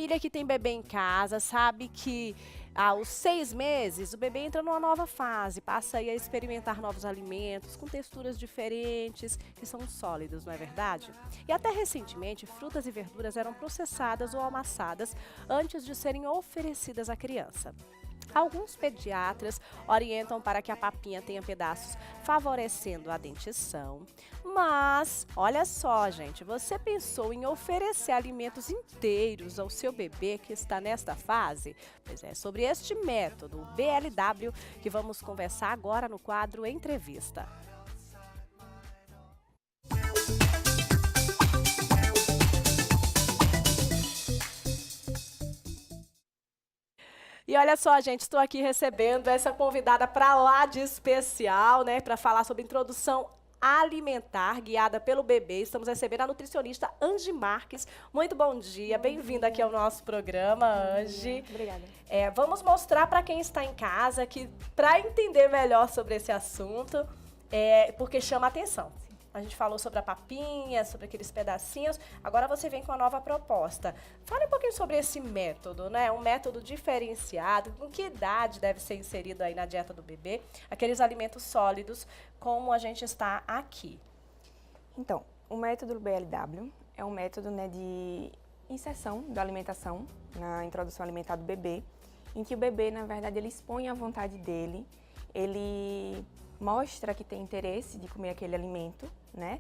Família que tem bebê em casa sabe que aos 6 meses o bebê entra numa nova fase, passa aí a experimentar novos alimentos com texturas diferentes, que são sólidos, não é verdade? E até recentemente, frutas e verduras eram processadas ou amassadas antes de serem oferecidas à criança. Alguns pediatras orientam para que a papinha tenha pedaços favorecendo a dentição. Mas, olha só, gente, você pensou em oferecer alimentos inteiros ao seu bebê que está nesta fase? Pois é, sobre este método, o BLW, que vamos conversar agora no quadro Entrevista. E olha só, gente, estou aqui recebendo essa convidada para lá de especial, né, para falar sobre introdução alimentar guiada pelo bebê. Estamos recebendo a nutricionista Angie Marques. Muito bom dia, bem-vinda aqui ao nosso programa, Angie. Obrigada. Vamos mostrar para quem está em casa que, para entender melhor sobre esse assunto, porque chama a atenção. A gente falou sobre a papinha, sobre aqueles pedacinhos. Agora você vem com a nova proposta. Fale um pouquinho sobre esse método, né? Um método diferenciado. Com que idade deve ser inserido aí na dieta do bebê? Aqueles alimentos sólidos, como a gente está aqui. Então, o método BLW é um método, né, de inserção da alimentação na introdução alimentar do bebê, em que o bebê, na verdade, ele expõe a vontade dele, ele mostra que tem interesse de comer aquele alimento, né?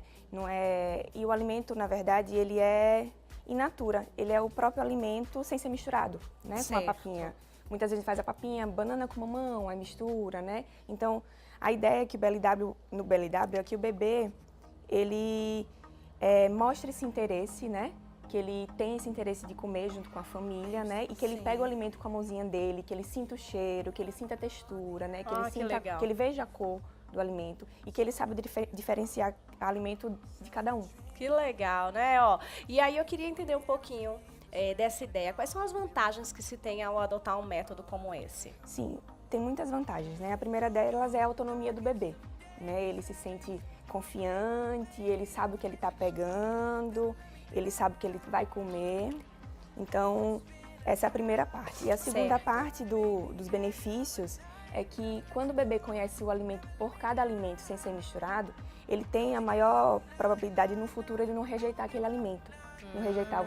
E o alimento, na verdade, ele é in natura, ele é o próprio alimento sem ser misturado, né? Certo. Com a papinha. Muitas vezes faz a papinha, banana com mamão, aí mistura, né? Então, a ideia é que no BLW é que o bebê, ele mostra esse interesse, né? Que ele tem esse interesse de comer junto com a família, né? E que ele pega o alimento com a mãozinha dele, que ele sinta o cheiro, que ele sinta a textura, né? Que ele veja a cor do alimento e que ele sabe diferenciar o alimento de cada um. Que legal, né? Ó, e aí eu queria entender um pouquinho dessa ideia. Quais são as vantagens que se tem ao adotar um método como esse? Sim, tem muitas vantagens, né? A primeira delas é a autonomia do bebê, né? Ele se sente confiante, ele sabe o que ele está pegando, ele sabe o que ele vai comer. Então, essa é a primeira parte. E a segunda parte dos benefícios é que quando o bebê conhece o alimento por cada alimento sem ser misturado, ele tem a maior probabilidade no futuro ele não rejeitar aquele alimento. Não rejeitar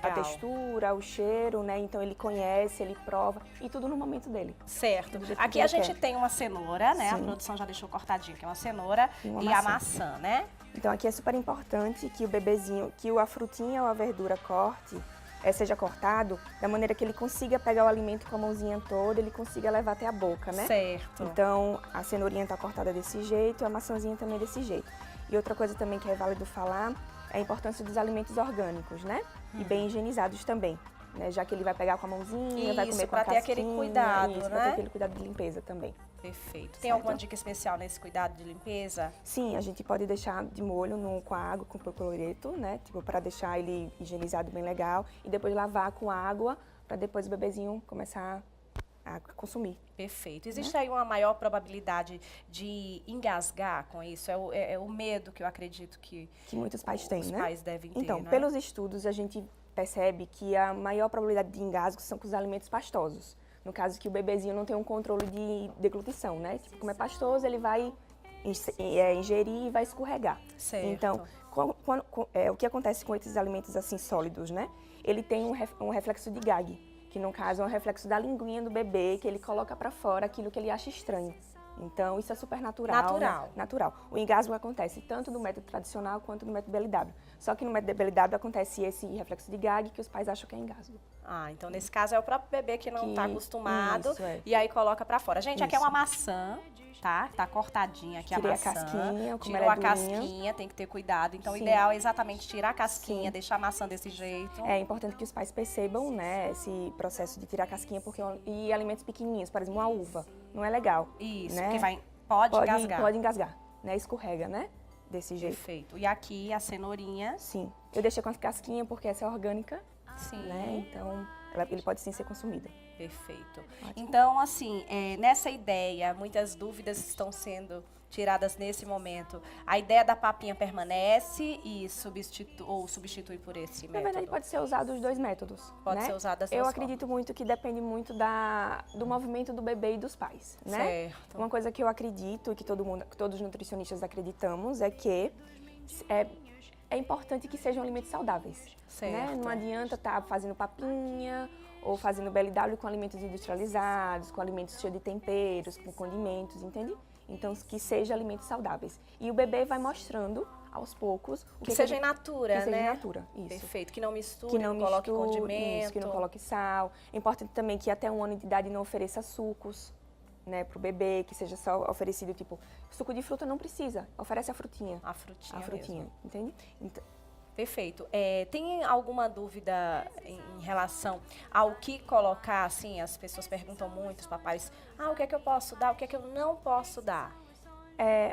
a textura, o cheiro, né? Então ele conhece, ele prova e tudo no momento dele. Certo. Aqui a gente tem uma cenoura, né? Sim. A produção já deixou cortadinho, que é uma cenoura e a maçã, né? Então aqui é super importante que o bebezinho, a frutinha ou a verdura seja cortado da maneira que ele consiga pegar o alimento com a mãozinha toda, ele consiga levar até a boca, né? Certo. Então a cenourinha está cortada desse jeito e a maçãzinha também desse jeito. E outra coisa também que é válido falar é a importância dos alimentos orgânicos, né? E bem higienizados também, né? Já que ele vai pegar com a mãozinha, vai comer com a casquinha. Para ter aquele cuidado, né? Para ter aquele cuidado de limpeza também. Perfeito. Tem alguma dica especial nesse cuidado de limpeza? Sim, a gente pode deixar de molho com a água, com percloreto, né? Tipo, para deixar ele higienizado bem legal. E depois lavar com água, para depois o bebezinho começar a consumir. Perfeito. Existe aí uma maior probabilidade de engasgar com isso? É o medo que eu acredito que muitos pais têm, né? Os pais devem ter, Então, né? pelos estudos, a gente percebe que a maior probabilidade de engasgo são com os alimentos pastosos. No caso que o bebezinho não tem um controle de deglutição, né? Tipo, como é pastoso, ele vai ingerir e vai escorregar. Certo. Então, o que acontece com esses alimentos assim sólidos, né? Ele tem um reflexo de gag, que no caso é um reflexo da linguinha do bebê, que ele coloca para fora aquilo que ele acha estranho. Então, isso é super natural. Natural. Né? Natural. O engasgo acontece tanto no método tradicional quanto no método BLW. Só que no método BLW acontece esse reflexo de gag que os pais acham que é engasgo. Ah, então nesse caso é o próprio bebê que não está acostumado e aí coloca para fora. Gente, Isso. aqui é uma maçã, tá? Tá cortadinha aqui. Tirei a maçã. A casquinha, tirou a casquinha, tem que ter cuidado. Então, o ideal é exatamente tirar a casquinha, deixar a maçã desse jeito. É importante que os pais percebam, né, esse processo de tirar a casquinha, e alimentos pequenininhos, por exemplo, uma uva, não é legal. Isso, né? porque pode engasgar. Pode engasgar, né? Escorrega, né? Desse jeito. Perfeito. E aqui a cenourinha. Sim. Eu deixei com a casquinha porque essa é orgânica. Sim. Né? Então, ele pode sim ser consumida. Perfeito. Ótimo. Então, assim, nessa ideia, muitas dúvidas estão sendo tiradas nesse momento, a ideia da papinha permanece e substitui por esse Na método? verdade, pode ser usado os dois métodos. Pode né? ser usado das Eu duas acredito muito que depende muito do movimento do bebê e dos pais, né? Certo. Uma coisa que eu acredito e que todos os nutricionistas acreditamos é que é importante que sejam alimentos saudáveis. Certo. Né? Não adianta estar fazendo papinha ou fazendo BLW com alimentos industrializados, com alimentos cheios de temperos, com condimentos, entende? Então, que seja alimentos saudáveis. E o bebê vai mostrando, aos poucos... Que seja in natura, né? Que seja in natura, isso. Perfeito. Que não misture, Que não coloque misture, condimento. isso, que não coloque sal. É importante também que até 1 ano de idade não ofereça sucos, né, pro bebê, que seja só oferecido, tipo, suco de fruta não precisa, oferece a frutinha. A frutinha mesmo. Entende? Então, perfeito. Tem alguma dúvida em relação ao que colocar, assim, as pessoas perguntam muito, os papais, o que é que eu posso dar, o que é que eu não posso dar?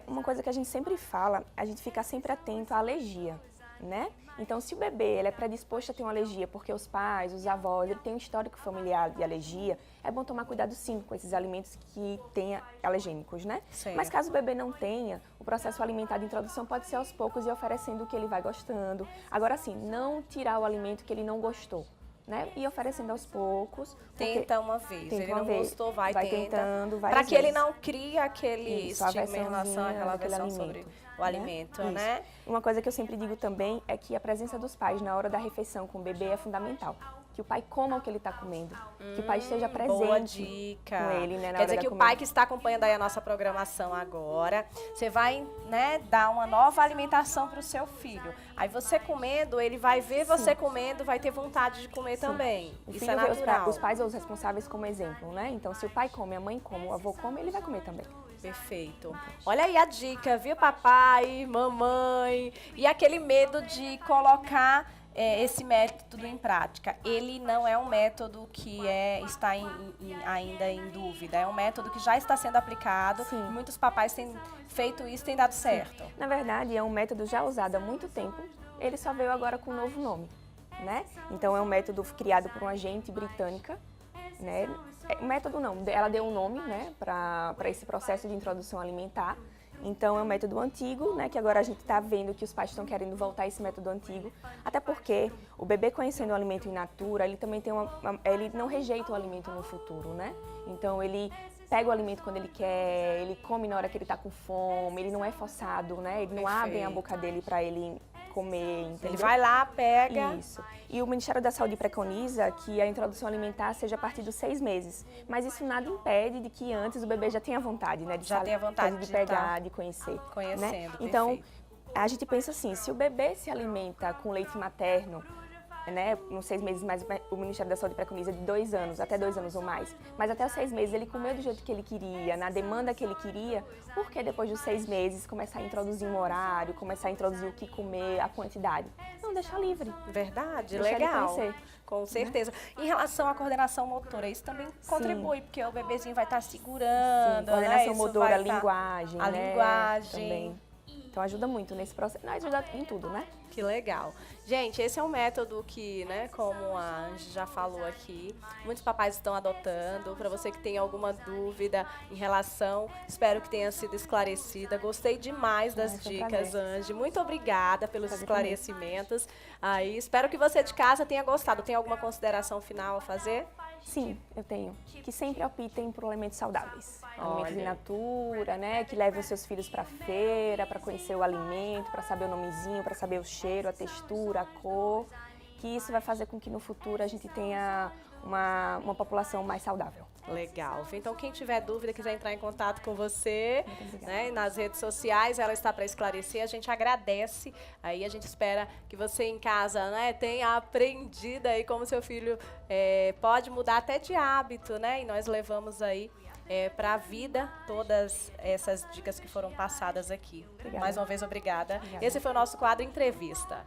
Uma coisa que a gente sempre fala, a gente fica sempre atento à alergia, né? Então, se o bebê ele é predisposto a ter uma alergia porque os pais, os avós, ele tem um histórico familiar de alergia, é bom tomar cuidado sim com esses alimentos que tenha alergênicos, né? Certo. Mas caso o bebê não tenha, o processo alimentar de introdução pode ser aos poucos e oferecendo o que ele vai gostando. Agora sim, não tirar o alimento que ele não gostou, né? E oferecendo aos poucos. Tenta uma vez, ele não gostou, vai tentando, para que ele não crie aquele Isso, estigma em relação àquela daquele versão sobre alimento, o alimento, né? Uma coisa que eu sempre digo também é que a presença dos pais na hora da refeição com o bebê é fundamental. Que o pai coma o que ele está comendo, que o pai esteja presente boa dica. com ele, né, na Quer hora dizer da que o comida. pai que está acompanhando aí a nossa programação agora, você vai, né, dar uma nova alimentação para o seu filho. Aí você comendo, ele vai ver você comendo, vai ter vontade de comer também. O Isso filho é vê natural. os pais ou os responsáveis como exemplo, né? Então, se o pai come, a mãe come, o avô come, ele vai comer também. Perfeito. Olha aí a dica, viu, papai, mamãe? E aquele medo de colocar esse método em prática. Ele não é um método que está ainda em dúvida. É um método que já está sendo aplicado. Sim. E muitos papais têm feito isso e tem dado certo. Na verdade, é um método já usado há muito tempo, ele só veio agora com um novo nome, né? Então, é um método criado por uma agente britânica, né? Método não, ela deu um nome, né, para esse processo de introdução alimentar. Então, é um método antigo, né, que agora a gente está vendo que os pais estão querendo voltar a esse método antigo, até porque o bebê conhecendo o alimento in natura, ele também tem ele não rejeita o alimento no futuro, né? Então, ele pega o alimento quando ele quer, ele come na hora que ele está com fome, ele não é forçado, né? Ele não abre a boca dele para ele comer, entendeu? Ele vai lá, pega. Isso. E o Ministério da Saúde preconiza que a introdução alimentar seja a partir dos 6 meses. Mas isso nada impede de que antes o bebê já tenha vontade, né? Já tenha vontade de de pegar, de conhecer. conhecendo, né? Então, perfeito. a gente pensa assim, se o bebê se alimenta com leite materno, né, nos 6 meses, mas o Ministério da Saúde preconiza de 2 anos, até 2 anos ou mais. Mas até os 6 meses ele comeu do jeito que ele queria, na demanda que ele queria, porque depois dos 6 meses começar a introduzir um horário, começar a introduzir o que comer, a quantidade. Não, deixa livre. Verdade, Deixa ele legal. conhecer. Com certeza. Em relação à coordenação motora, isso também contribui, porque o bebezinho vai estar segurando, coordenação né? Isso motora, vai a linguagem, a né? linguagem. Também. Então ajuda muito nesse processo, não, ajuda em tudo, né? Que legal. Gente, esse é um método que, né, como a Ange já falou aqui, muitos papais estão adotando. Para você que tem alguma dúvida em relação, espero que tenha sido esclarecida. Gostei demais das Foi um dicas, prazer. Ange. Muito obrigada pelos Prazer esclarecimentos. Aí, espero que você de casa tenha gostado. Tem alguma consideração final a fazer? Sim, eu tenho. Que sempre optem por alimentos saudáveis. Alimentos Olha. in natura, né? Que levem os seus filhos para feira, para conhecer o alimento, para saber o nomezinho, para saber o cheiro, a textura, a cor. Que isso vai fazer com que no futuro a gente tenha uma população mais saudável. Legal. Então, quem tiver dúvida, quiser entrar em contato com você, Muito obrigada. né, nas redes sociais, ela está para esclarecer. A gente agradece. Aí a gente espera que você em casa, né, tenha aprendido aí como seu filho pode mudar até de hábito, né? E nós levamos aí para a vida todas essas dicas que foram passadas aqui. Obrigada. Mais uma vez, obrigada. Obrigada. Esse foi o nosso quadro Entrevista.